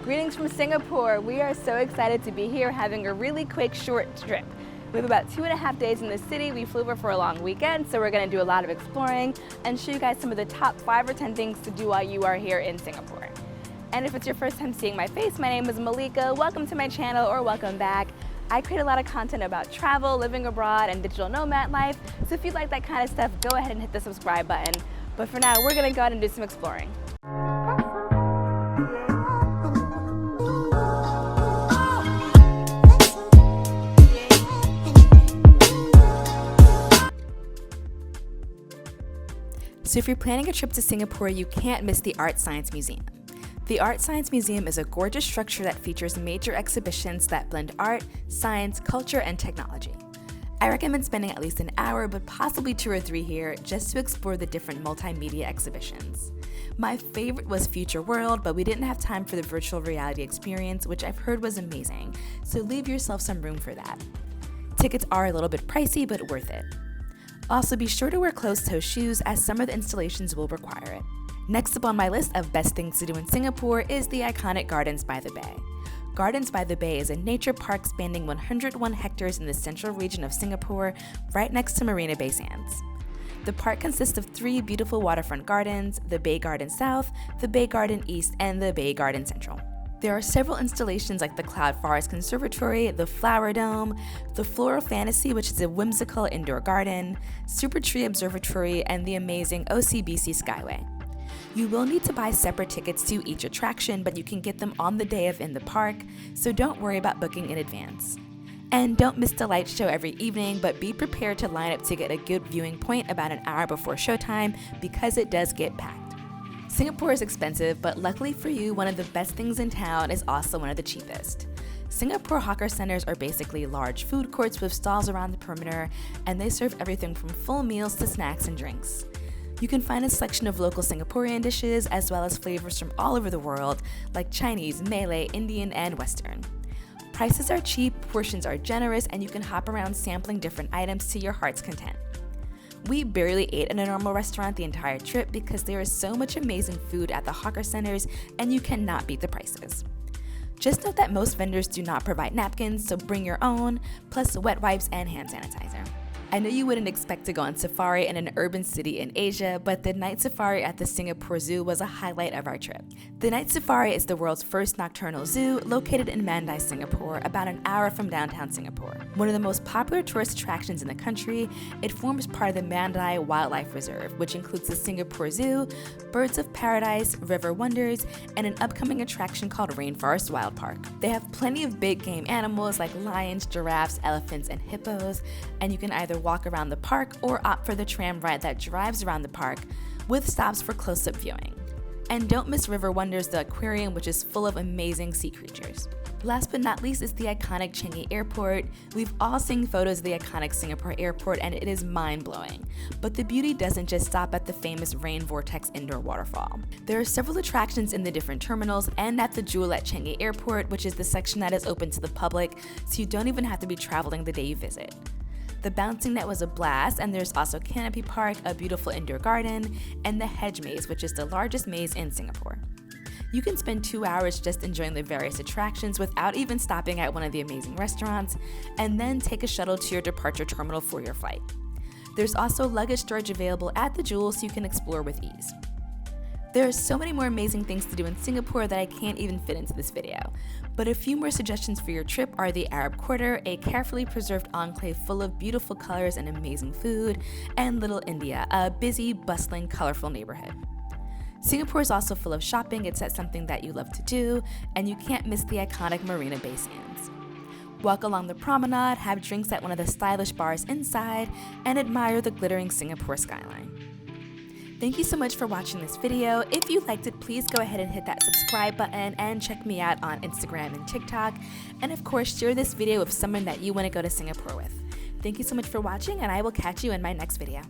Greetings from Singapore. We are so excited to be here having a really quick short trip. We have about 2.5 days in the city. We flew over for a long weekend, so we're going to do a lot of exploring and show you guys some of the top 5 or 10 things to do while you are here in Singapore. And if it's your first time seeing my face, my name is Malika. Welcome to my channel or welcome back. I create a lot of content about travel, living abroad, and digital nomad life. So if you like that kind of stuff, go ahead and hit the subscribe button. But for now, we're going to go out and do some exploring. So if you're planning a trip to Singapore, you can't miss the Art Science Museum. The Art Science Museum is a gorgeous structure that features major exhibitions that blend art, science, culture, and technology. I recommend spending at least an hour, but possibly 2 or 3 here, just to explore the different multimedia exhibitions. My favorite was Future World, but we didn't have time for the virtual reality experience, which I've heard was amazing, so leave yourself some room for that. Tickets are a little bit pricey, but worth it. Also, be sure to wear closed-toe shoes, as some of the installations will require it. Next up on my list of best things to do in Singapore is the iconic Gardens by the Bay. Gardens by the Bay is a nature park spanning 101 hectares in the central region of Singapore, right next to Marina Bay Sands. The park consists of 3 beautiful waterfront gardens: the Bay Garden South, the Bay Garden East, and the Bay Garden Central. There are several installations like the Cloud Forest Conservatory, the Flower Dome, the Floral Fantasy, which is a whimsical indoor garden, Super Tree Observatory, and the amazing OCBC Skyway. You will need to buy separate tickets to each attraction, but you can get them on the day of in the park, so don't worry about booking in advance. And don't miss the light show every evening, but be prepared to line up to get a good viewing point about an hour before showtime, because it does get packed. Singapore is expensive, but luckily for you, one of the best things in town is also one of the cheapest. Singapore hawker centers are basically large food courts with stalls around the perimeter, and they serve everything from full meals to snacks and drinks. You can find a selection of local Singaporean dishes as well as flavors from all over the world, like Chinese, Malay, Indian, and Western. Prices are cheap, portions are generous, and you can hop around sampling different items to your heart's content. We barely ate in a normal restaurant the entire trip because there is so much amazing food at the hawker centers and you cannot beat the prices. Just note that most vendors do not provide napkins, so bring your own, plus wet wipes and hand sanitizer. I know you wouldn't expect to go on safari in an urban city in Asia, but the night safari at the Singapore Zoo was a highlight of our trip. The night safari is the world's first nocturnal zoo, located in Mandai, Singapore, about an hour from downtown Singapore. One of the most popular tourist attractions in the country, it forms part of the Mandai Wildlife Reserve, which includes the Singapore Zoo, Birds of Paradise, River Wonders, and an upcoming attraction called Rainforest Wild Park. They have plenty of big game animals like lions, giraffes, elephants, and hippos, and you can either walk around the park or opt for the tram ride that drives around the park with stops for close-up viewing. And don't miss River Wonders, the aquarium, which is full of amazing sea creatures. Last but not least is the iconic Changi Airport. We've all seen photos of the iconic Singapore airport and it is mind-blowing. But the beauty doesn't just stop at the famous Rain Vortex indoor waterfall. There are several attractions in the different terminals and at the Jewel at Changi Airport, which is the section that is open to the public, so you don't even have to be traveling the day you visit. The bouncing net was a blast, and there's also Canopy Park, a beautiful indoor garden, and the Hedge Maze, which is the largest maze in Singapore. You can spend 2 hours just enjoying the various attractions without even stopping at one of the amazing restaurants, and then take a shuttle to your departure terminal for your flight. There's also luggage storage available at the Jewel, so you can explore with ease. There are so many more amazing things to do in Singapore that I can't even fit into this video. But a few more suggestions for your trip are the Arab Quarter, a carefully preserved enclave full of beautiful colors and amazing food, and Little India, a busy, bustling, colorful neighborhood. Singapore is also full of shopping. It's something that you love to do, and you can't miss the iconic Marina Bay Sands. Walk along the promenade, have drinks at one of the stylish bars inside, and admire the glittering Singapore skyline. Thank you so much for watching this video. If you liked it, please go ahead and hit that subscribe button and check me out on Instagram and TikTok. And of course, share this video with someone that you want to go to Singapore with. Thank you so much for watching, and I will catch you in my next video.